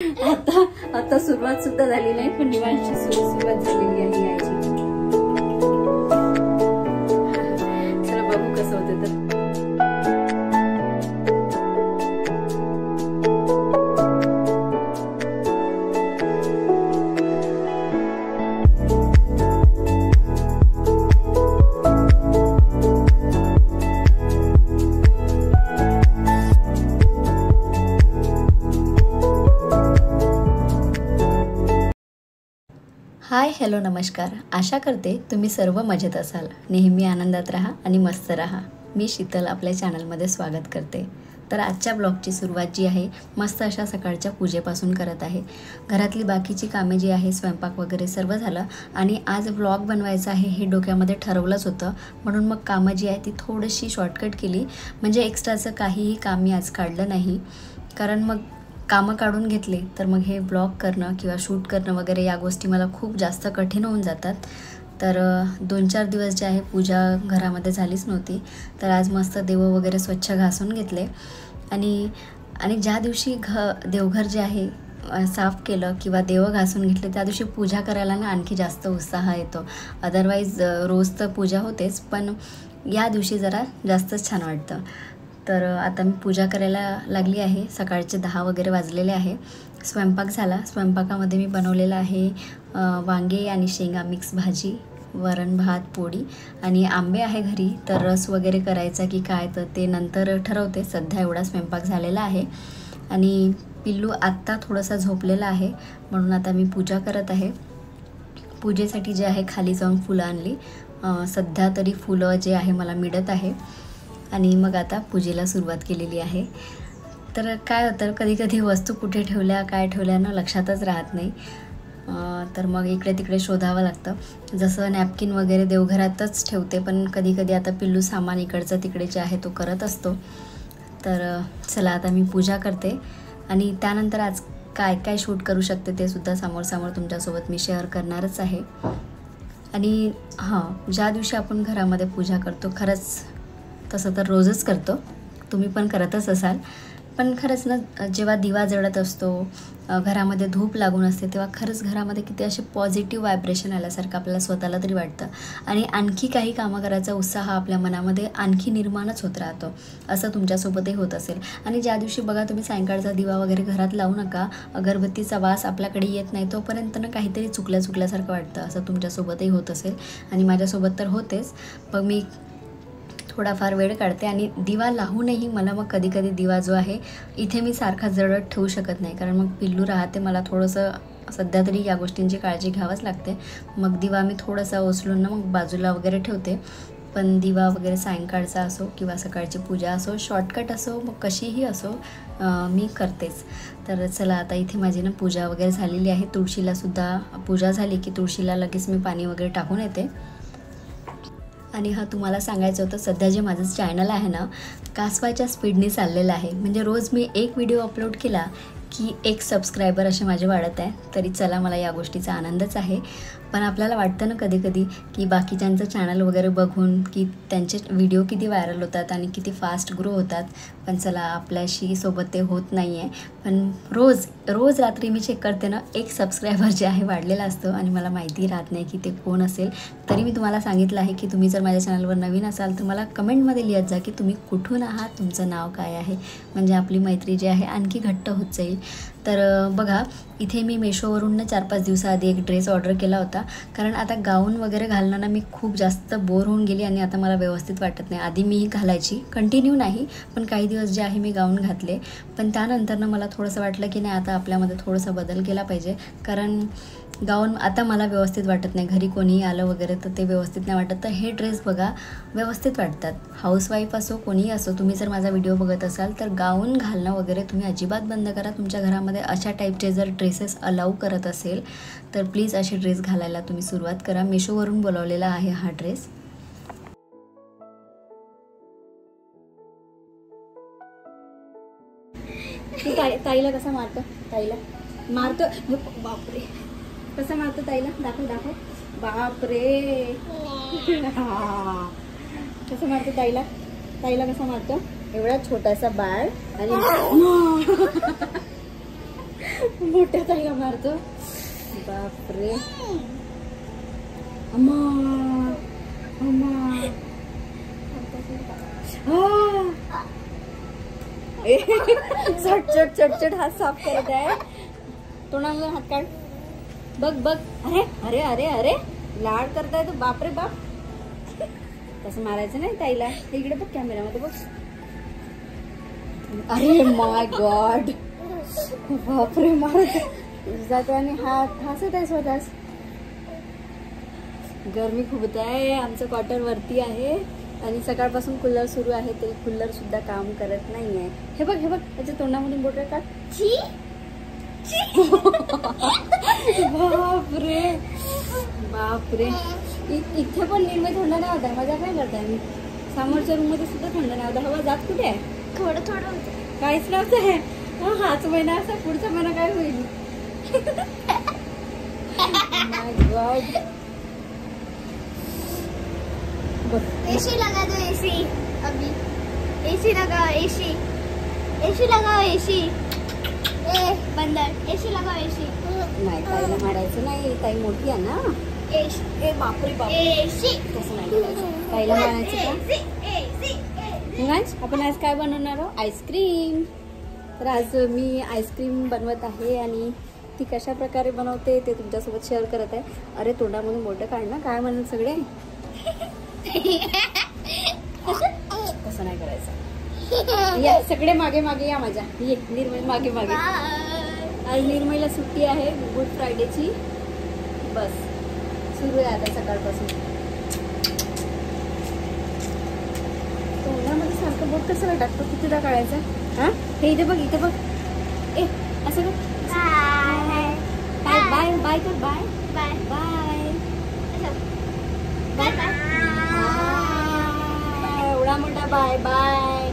आता आता सुरुवात सुद्धा झाली नाही, पण निवांतची सुरुवात झालेली आहे यायची. चला बघू कसं होतं तर. हाय हॅलो नमस्कार. आशा करते तुम्ही सर्व मजेत असाल. नेहमी आनंदात राहा आणि मस्त राहा. मी शीतल आपल्या चॅनलमध्ये स्वागत करते. तर आजच्या ब्लॉगची सुरुवात जी आहे मस्त अशा सकाळच्या पूजेपासून करत आहे. घरातली बाकीची कामे जी आहे स्वयंपाक वगैरे सर्व झालं आणि आज ब्लॉग बनवायचा आहे हे डोक्यामध्ये ठरवलंच होतं. म्हणून मग कामं जी आहे ती थोडीशी शॉर्टकट केली. म्हणजे एक्स्ट्राचं काहीही काम मी आज काढलं नाही, कारण मग कामं काढून घेतले तर मग हे ब्लॉग करणं किंवा शूट करणं वगैरे या गोष्टी मला खूप जास्त कठीण होऊन जातात. तर 2-4 दिवस जे आहे पूजा घरामध्ये झालीच नव्हती. तर आज मस्त देव वगैरे स्वच्छ घासून घेतले आणि ज्या दिवशी देवघर जे आहे साफ केलं किंवा देव घासून घेतले त्या दिवशी पूजा करायला ना आणखी जास्त उत्साह येतो. अदरवाईज रोज तर पूजा होतेच, पण या दिवशी जरा जास्तच छान वाटतं. तर आता मी पूजा करायला लागली आहे. सकाळचे 10 वगैरे वाजलेले आहे. स्वयंपाक झाला. स्वयंपाकामध्ये मी बनवलेलं आहे वांगे आणि शेंगा मिक्स भाजी, वरण भात, पोळी आणि आंबे आहे घरी. तर रस वगैरे करायचा की काय तर ते नंतर ठरवते. सध्या एवढा स्वयंपाक झालेला आहे. आणि पिल्लू आत्ता थोडासा झोपलेला आहे, म्हणून आता मी पूजा करत आहे. पूजेसाठी जे आहे खाली जाऊन फुलं आणली. सध्या तरी फुलं जे आहे मला मिळत आहे आणि मग आता पूजेला सुरुवात केलेली आहे. तर काय होतं कधी कधी वस्तू कुठे ठेवल्या काय ठेवल्या ना लक्षातच राहत नाही. तर मग इकडे तिकडे शोधावं लागतं. जसं नॅपकिन वगैरे देवघरातच ठेवते, पण कधी कधी आता पिल्लू सामान इकडचं तिकडे जे आहे तो करत असतो. तर चला आता मी पूजा करते आणि त्यानंतर आज काय काय शूट करू शकते ते सुद्धा समोर तुमच्यासोबत मी शेअर करणारच आहे. आणि ज्या दिवशी आपण घरामध्ये पूजा करतो, खरंच तसं तर रोजच करतो, तुम्ही पण करतच असाल, पण खरंच ना जेव्हा दिवा जळत असतो, घरामध्ये धूप लागून असते, तेव्हा खरंच घरामध्ये किती असे पॉझिटिव्ह व्हायब्रेशन आल्यासारखं आपल्याला स्वतःला तरी वाटतं आणि आणखी काही कामं करायचा उत्साह आपल्या मनामध्ये आणखी निर्माणच होत राहतो. असं तुमच्यासोबतही होत असेल. आणि ज्या दिवशी बघा तुम्ही सायंकाळचा दिवा वगैरे घरात लावू नका, अगरबत्तीचा वास आपल्याकडे येत नाही तोपर्यंत ना काहीतरी चुकल्यासारखं वाटतं. असं तुमच्यासोबतही होत असेल आणि माझ्यासोबत तर होतेच. मग मी थोडाफार वेळ काढते आणि दिवा लावूनही मला मग कधी कधी दिवा जो आहे इथे मी सारखा जळत ठेवू शकत नाही, कारण मग पिल्लू राहते. मला थोडंसं सध्या तरी या गोष्टींची काळजी घ्यावंच लागते. मग दिवा मी थोडासा ओसलून ना मग बाजूला वगैरे ठेवते. पण दिवा वगैरे सायंकाळचा असो किंवा सकाळची पूजा असो, शॉर्टकट असो, मग कशीही असो, मी करतेच. तर चला आता इथे माझी ना पूजा वगैरे झालेली आहे. तुळशीलासुद्धा पूजा झाली की तुळशीला लगेच मी पाणी वगैरे टाकून येते. आणि तुम्हाला सांगायचं होतं, सध्या जे माझं चॅनल आहे ना कासवाच्या स्पीडने चाललेलं आहे. म्हणजे रोज मी एक व्हिडिओ अपलोड केला की 1 सबस्क्रायबर असे माझे वाढत आहे. तरी चला मला या गोष्टीचा आनंदच आहे. पण आपल्याला वाटतं ना कधी कधी की बाकीच्यांचं चॅनल वगैरे बघून की त्यांचे व्हिडिओ किती व्हायरल होतात आणि किती फास्ट ग्रो होतात, पण चला आपल्याशी सोबत ते होत नाही आहे. पण रोज रात्री मी चेक करते ना 1 सबस्क्रायबर जे आहे वाढलेला असतो आणि मला माहिती राहत नाही की ते कोण असेल. तरी मी तुम्हाला सांगितलं आहे की तुम्ही जर माझ्या चॅनलवर नवीन असाल तर मला कमेंटमध्ये लिहत जा की तुम्ही कुठून आहात, तुमचं नाव काय आहे, म्हणजे आपली मैत्री जी आहे आणखी घट्ट होत जाईल. तर बघा इथे मी मेशोवरून 4-5 दिवसाआधी एक ड्रेस ऑर्डर केला होता, कारण आता गाऊन वगैरे घालणं ना मी खूप जास्त बोर होऊन गेली आणि आता मला व्यवस्थित वाटत नाही. आधी मी घालायची, कंटिन्यू नाही, पण काही दिवस जे आहे मी गाऊन घातले. पण त्यानंतर मला थोडंसं वाटलं की नाही आता आपल्यामध्ये थोडासा बदल केला पाहिजे, कारण गाऊन आता मला व्यवस्थित वाटत नाही. घरी कोणीही आलं वगैरे तर ते व्यवस्थित नाही वाटत. तर हे ड्रेस बघा व्यवस्थित वाटतात. हाऊसवाईफ असो कोणीही असो, तुम्ही जर माझा व्हिडिओ बघत असाल तर गाऊन घालणं वगैरे तुम्ही अजिबात बंद करा. तुमच्या घरामध्ये अशा टाईपचे जर ड्रेसेस अलाऊ करत असेल तर प्लीज असे ड्रेस घालायला तुम्ही सुरुवात करा. मेशोवरून बोलावलेला आहे हा ड्रेस. ताईला कसा मारतो, ताईला मारतो, बापरे कसा मारतो ताईला, दाखव बापरे कसं मारतो ताईला कसा मारतो, एवढा छोटासा बाळ आणि मोठ्या ताईला मारतो. बापरे. अम्मा अम्मा. चटचट चटचट हात साफ करत आहे. तोंडाला हात काढ. बघ बघ. अरे अरे अरे अरे लाड करताय तो. बापरे बाप. तसं मारायचं नाही ताईला. इकडे बघ कॅमेरामध्ये बघ. अरे माय गॉड. बापरे मारत जाते आणि हात हसत आहे स्वतःच. गरमी खूप आहे. आमचं क्वार्टर वरती आहे आणि सकाळपासून कूलर सुरू आहे तरी कूलर सुद्धा काम करत नाहीये. हे बघ हे बघ त्याच्या तोंडामधून बोट काढ. बापरे बापरे. इथे पण निर्मय थंड नाही होता. मजा काय करताय मी. समोरच्या रूम मध्ये सुद्धा थंड नाही होता. हवा जात कुठे आहे. थोडं थोडं होतं. काहीच नव्हतं आहे. हाच महिना असा पुढचा महिना काय होईल. एसी लगा दो. एसी अभी एसी लगाओ. एसी एसी लगाओ. एसी ए बंदर. एसी लगाओ. एसी नाही ताईला मारायचं नाही. ताई मोठी आहे ना. एसी. ए बापरे बाप. एसी तसं नाही करायचं. ताईला मारायचं का. आपण आज काय बनवणार आहोत. आईस्क्रीम. तर आज मी आईस्क्रीम बनवत आहे आणि ती कशा प्रकारे बनवते ते तुमच्यासोबत शेअर करत आहे. अरे तोंडामधून मोठं काढ ना. काय म्हणाल सगळे. तसं नाही करायचं. या सगळे मागे मागे या माझ्या. ये निर्मय मागे मागे. आज निर्मयला सुट्टी आहे गुड फ्रायडेची. बस सुरू आहे आता सकाळपासून. तोंडामध्ये सारखं बोट कसं काय टाकतो. कितीदा काढायचं. हा हे इथे बघ. इथे बघ. ए असं कर. बाय बाय बाय कर. Bye bye bye bye bye. एवढा मोठा बाय बाय.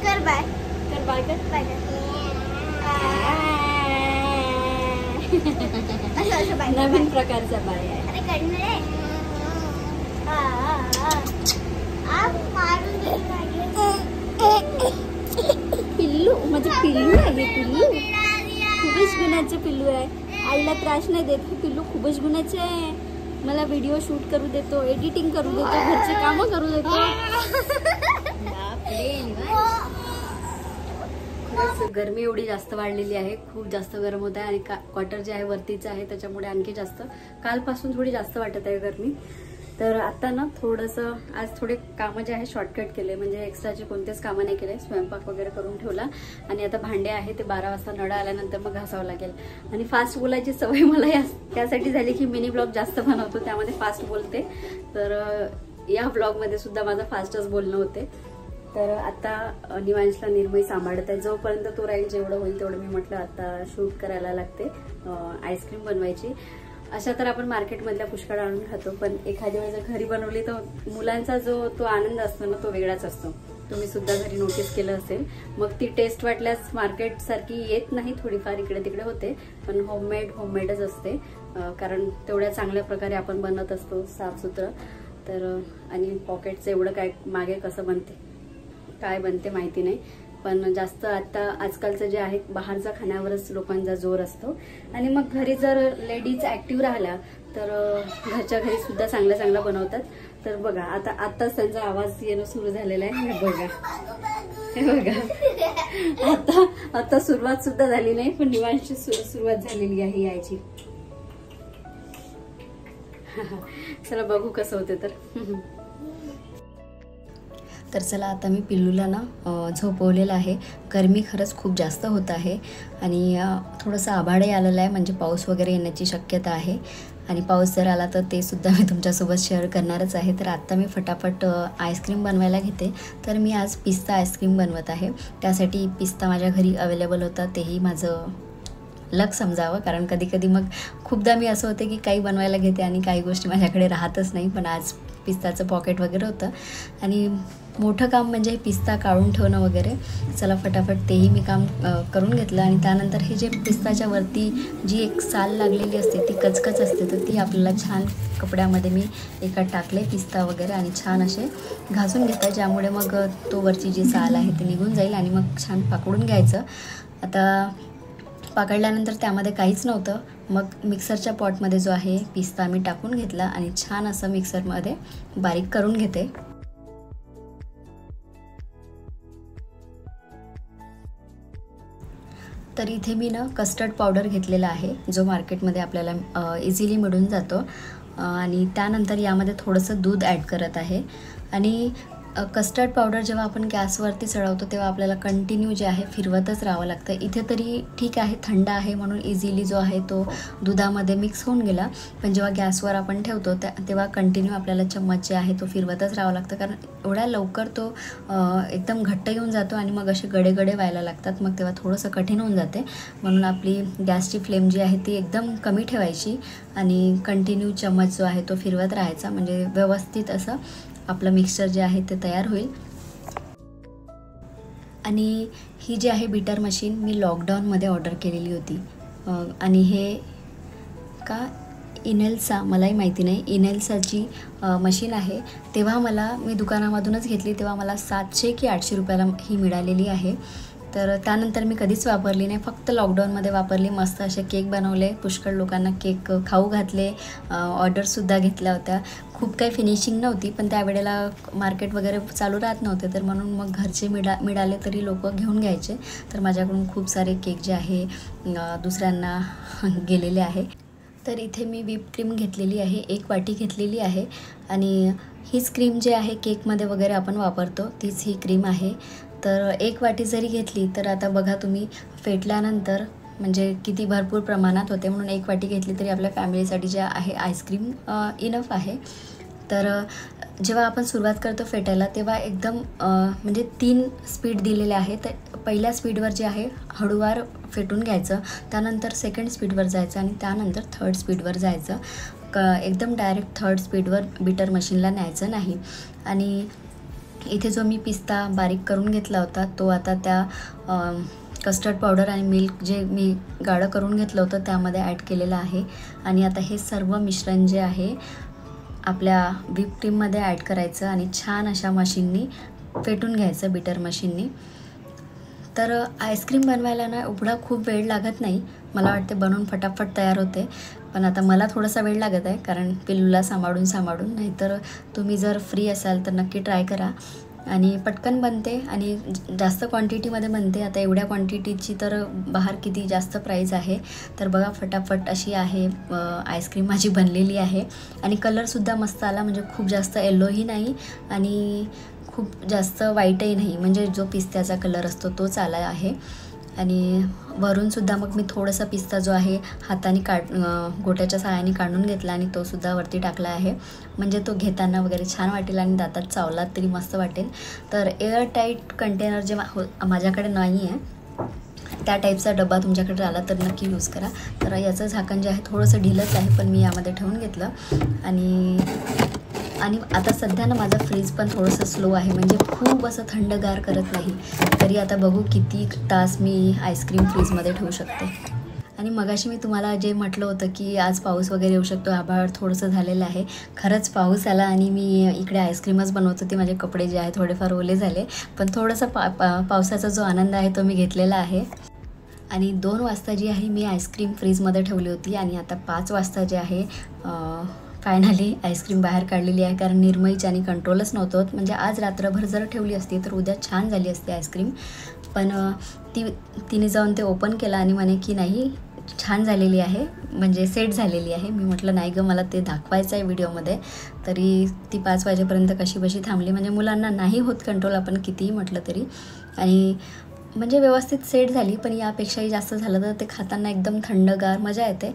कर बाय. कर बाय कर. बाय असं बाय. नवीन प्रकारचा बाय आहे. अरे कडनं रे. आप मारून दे. पिल्लू म्हणजे पिल्लू आहे. पिल्लू खूपच गुणाचं पिल्लू आहे. आईला त्रास नाही देत. हे पिल्लू खूपच गुणाचे आहे. मला व्हिडिओ शूट करू देतो. एडिटिंग करू देतो. घरचे कामं करू देतो. खरंच गरमी एवढी जास्त वाढलेली आहे. खूप जास्त गरम होत आहे आणि क्वार्टर जे आहे वरतीचं आहे त्याच्यामुळे आणखी जास्त कालपासून थोडी जास्त वाटत आहे गरमी. तर आता ना थोडंसं आज थोडे कामं जे आहे शॉर्टकट केले. म्हणजे एक्स्ट्राचे कोणतेच कामं नाही केले. स्वयंपाक वगैरे करून ठेवला आणि आता भांडे आहे ते 12 वाजता नळ आल्यानंतर मग घासावं लागेल. आणि फास्ट बोलायची सवय मला त्यासाठी झाली की मिनी ब्लॉग जास्त बनवतो त्यामध्ये फास्ट बोलते. तर या ब्लॉगमध्ये सुद्धा माझं फास्टच बोलणं होते. तर आता निवांशला निर्मय सांभाळत आहे. जोपर्यंत तो राहील जेवढं होईल तेवढं मी म्हटलं आता शूट करायला लागते. आईस्क्रीम बनवायची. अशा तर आपण मार्केटमधल्या पुष्कळ आणून खातो पण एखाद्या वेळेस जर घरी बनवली तर मुलांचा जो तो आनंद असतो ना तो वेगळाच असतो. तुम्ही सुद्धा घरी नोटीस केलं असेल. मग ती टेस्ट वाटल्यास मार्केट सारखी येत नाही. थोडीफार इकडे तिकडे होते पण होममेडच असते. कारण तेवढ्या चांगल्या प्रकारे आपण बनवत असतो साफसुथरं. तर आणि पॉकेटचं एवढं काय मागे कसं बनते काय बनते माहिती नाही. पण जास्त आता आजकालचं जे आहे बाहेरच्या खाण्यावरच लोकांचा जोर असतो. आणि मग घरी जर लेडीज ऍक्टिव्ह राहिल्या तर घरच्या घरी सुद्धा चांगलं बनवतात. तर बघा आताच त्यांचा आवाज येणं सुरू झालेला आहे. हे बघा आता सुरुवात सुद्धा झाली नाही पण निवांतची सुरुवात झालेली आहे यायची. चला बघू कसं होते. तर चला आता मी पिल्लूला ना झोपवलेलं आहे. गरमी खरंच खूप जास्त होत आहे आणि थोडंसं आभाळही आलेलं आहे. म्हणजे पाऊस वगैरे येण्याची शक्यता आहे आणि पाऊस जर आला तर ते सुद्धा मी तुमच्यासोबत शेअर करणारच आहे. तर आत्ता मी फटाफट आईस्क्रीम बनवायला घेते. तर मी आज पिस्ता आईस्क्रीम बनवत आहे. त्यासाठी पिस्ता माझ्या घरी अवेलेबल होता. तेही माझं लक समजावं कारण कधी कधी मग खूपदा मी असं होते की काही बनवायला घेते आणि काही गोष्टी माझ्याकडे राहतच नाही. पण आज पिस्ताचं पॉकेट वगैरे होतं आणि मोठं काम म्हणजे पिस्ता काढून ठेवणं वगैरे. चला फटाफट तेही मी काम करून घेतलं. आणि त्यानंतर हे जे पिस्ताच्या वरती जी एक साल लागलेली असते ती कचकच असते, तर ती आपल्याला छान कपड्यामध्ये मी एका टाकले पिस्ता वगैरे आणि छान असे घासून घेतात, ज्यामुळे मग तो वरची जी साल आहे ती निघून जाईल आणि मग छान पाकडून घ्यायचं. आता पाकडल्यानंतर त्यामध्ये काहीच नव्हतं. मग मिक्सरच्या पॉटमध्ये जो आहे पिस्ता मी टाकून घेतला आणि छान असं मिक्सरमध्ये बारीक करून घेते. तर इथे मी ना कस्टर्ड पावडर घेतलेला आहे, जो मार्केटमध्ये आपल्याला इझिली मिळून जातो. आणि त्यानंतर यामध्ये थोडंसं दूध ॲड करत आहे. आणि कस्टर्ड पावडर जेव्हा आपण गॅसवरती चढवतो तेव्हा आपल्याला कंटिन्यू जे आहे फिरवतच राहावं लागतं. इथे तरी ठीक आहे, थंड आहे म्हणून इझिली जो आहे तो दुधामध्ये मिक्स होऊन गेला. पण जेव्हा गॅसवर आपण ठेवतो तेव्हा कंटिन्यू आपल्याला चम्मच जे आहे तो फिरवतच राहावं लागतं, कारण एवढ्या लवकर तो एकदम घट्ट येऊन जातो आणि मग असे गडे व्हायला लागतात. मग तेव्हा थोडंसं कठीण होऊन जाते. म्हणून आपली गॅसची फ्लेम जी आहे ती एकदम कमी ठेवायची आणि कंटिन्यू चम्मच जो आहे तो फिरवत राहायचा, म्हणजे व्यवस्थित असं आपलं मिक्सचर जे आहे ते तयार होईल. आणि ही जी आहे बीटर मशीन मी लॉकडाऊनमध्ये ऑर्डर केलेली होती. आणि हे का इनेल्सा, मलाही माहिती नाही, इनेल्साची मशीन आहे. तेव्हा मी दुकानामधूनच घेतली, तेव्हा मला 700 की 800 रुपयाला ही मिळालेली आहे. तर त्यानंतर मी कधीच वापरली नाही, फक्त लॉकडाऊनमध्ये वापरली. मस्त असे केक बनवले, पुष्कळ लोकांना केक खाऊ घातले, ऑर्डरसुद्धा घेतल्या होत्या. खूप काही फिनिशिंग नव्हती, पण त्यावेळेला मार्केट वगैरे चालू राहत नव्हते, तर म्हणून मग घरचे मिळाले तरी लोक घेऊन घ्यायचे. तर माझ्याकडून खूप सारे केक जे आहे दुसऱ्यांना गेलेले आहे. तर इथे मी व्हिप क्रीम घेतलेली आहे, 1 वाटी घेतलेली आहे. आणि हीच क्रीम जी आहे केकमध्ये वगैरे आपण वापरतो तीच ही क्रीम आहे. तर 1 वाटी जरी घेतली तर आता बघा तुम्ही फेटल्यानंतर म्हणजे किती भरपूर प्रमाणात होते, म्हणून 1 वाटी घेतली तरी आपल्या फॅमिलीसाठी जे आहे आईस्क्रीम इनफ आहे. तर जेव्हा आपण सुरुवात करतो फेटायला तेव्हा एकदम म्हणजे 3 स्पीड दिलेले आहे. तर पहिल्या स्पीडवर जे आहे हळूवार फेटून घ्यायचं, त्यानंतर सेकंड स्पीडवर जायचं आणि त्यानंतर थर्ड स्पीडवर जायचं. एकदम डायरेक्ट थर्ड स्पीडवर बीटर मशीनला न्यायचं नाही. आणि इथे जो मी पिस्ता बारीक करून घेतला होता तो आता त्या कस्टर्ड पावडर आणि मिल्क जे मी गाढं करून घेतलं होतं त्यामध्ये ॲड केलेलं आहे. आणि आता हे सर्व मिश्रण जे आहे आपल्या व्हिप क्रीममध्ये ॲड करायचं आणि छान अशा मशीननी फेटून घ्यायचं, बीटर मशीननी. तर आईस्क्रीम बनवायला ना एवढा खूप वेळ लागत नाही, मला वाटते बनवून फटाफट तयार होते. पण आता मला थोडासा वेळ लागत आहे, कारण पिल्लूला सांभाळून. नाहीतर तुम्ही जर फ्री असाल तर नक्की ट्राय करा. आणि पटकन बनते आणि जास्त क्वांटिटीमध्ये बनते. आता एवढ्या क्वांटिटीची तर बाहेर किती जास्त प्राईस आहे. तर बघा फटाफट अशी आहे आईस्क्रीम माझी बनलेली आहे. आणि कलरसुद्धा मस्त आला, म्हणजे खूप जास्त येल्लोही नाही आणि खूप जास्त व्हाईटही नाही, म्हणजे जो पिस्त्याचा कलर असतो तोच आला आहे. आणि वरूनसुद्धा मग मी थोडासा पिस्ता जो आहे हाताने गोट्याच्या सहाय्याने काढून घेतला आणि तोसुद्धा वरती टाकला आहे, म्हणजे तो घेताना वगैरे छान वाटेल आणि दातात चावलात तरी मस्त वाटेल. तर एअर टाईट कंटेनर जे माझ्याकडे नाही आहे त्या टाईपचा डबा तुमच्याकडे आला तर नक्की यूज करा. तर याचं झाकण जे आहे थोडंसं ढिलंच आहे, पण मी यामध्ये ठेवून घेतलं. आणि आता सध्या ना माझा फ्रीज पण थोडंसं स्लो आहे, म्हणजे खूप असं थंडगार करत नाही. तरी आता बघू किती तास मी आईस्क्रीम फ्रीजमध्ये ठेवू शकते. आणि मगाशी मी तुम्हाला जे म्हटलं होतं की आज पाऊस वगैरे येऊ शकतो, आभाळ थोडंसं झालेलं आहे. खरंच पाऊस आला आणि मी इकडे आईस्क्रीमच बनवत होते. माझे कपडे जे आहे थोडेफार ओले झाले, पण थोडंसं पावसाचा जो आनंद आहे तो मी घेतलेला आहे. आणि 2 वाजता जी आहे मी आईस्क्रीम फ्रीजमध्ये ठेवली होती आणि आता 5 वाजता जे आहे फायनली आईस्क्रीम बाहेर काढलेली आहे, कारण निर्मईची आणि कंट्रोलच नव्हतं. म्हणजे आज रात्रभर जर ठेवली असती तर उद्या छान झाली असती आईस्क्रीम. पण तिने जाऊन ते ओपन केलं आणि म्हणे की नाही छान झालेली आहे, म्हणजे सेट झालेली आहे. मी म्हटलं नाही गं, मला ते दाखवायचं आहे व्हिडिओमध्ये. तरी ती 5 वाजेपर्यंत कशीबशी थांबली, म्हणजे मुलांना नाही होत कंट्रोल आपण कितीही म्हटलं तरी. आणि म्हणजे व्यवस्थित सेट झाली, पण यापेक्षाही जास्त झालं तर ते खाताना एकदम थंडगार मजा येते.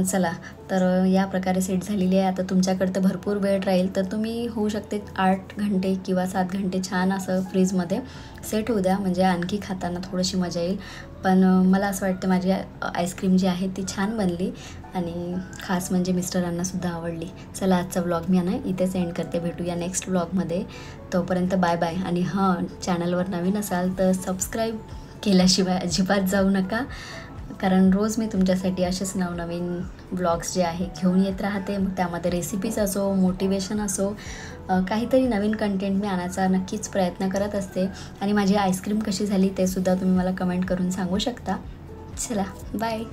चला तर या प्रकारे सेट झालेली आहे. आता तुमच्याकडे तर भरपूर वेळ राहील, तर तुम्ही होऊ शकते 8 घंटे किंवा 7 घंटे छान असं फ्रीजमध्ये सेट होऊ द्या, म्हणजे आणखी खाताना थोडीशी मजा येईल. पण मला असं वाटतं माझी आईस्क्रीम जी आहे ती छान बनली आणि खास म्हणजे मिस्टरांनासुद्धा आवडली. चला आजचा व्लॉग मी इथेच एंड करते. भेटूया नेक्स्ट व्लॉगमध्ये. तोपर्यंत बाय बाय. आणि हां, चॅनलवर नवीन असाल तर सबस्क्राईब केल्याशिवाय अजिबात जाऊ नका, कारण रोज मी तुमच्यासाठी असेच नवनवीन व्लॉग्स जे आहे घेऊन येत राहते. मग त्यामध्ये रेसिपीज असो, मोटिवेशन असो, काहीतरी नवीन कंटेंट मी आणायचा नक्कीच प्रयत्न करत असते. आणि माझी आईस्क्रीम कशी झाली ते सुद्धा तुम्ही मला कमेंट करून सांगू शकता. चला बाय.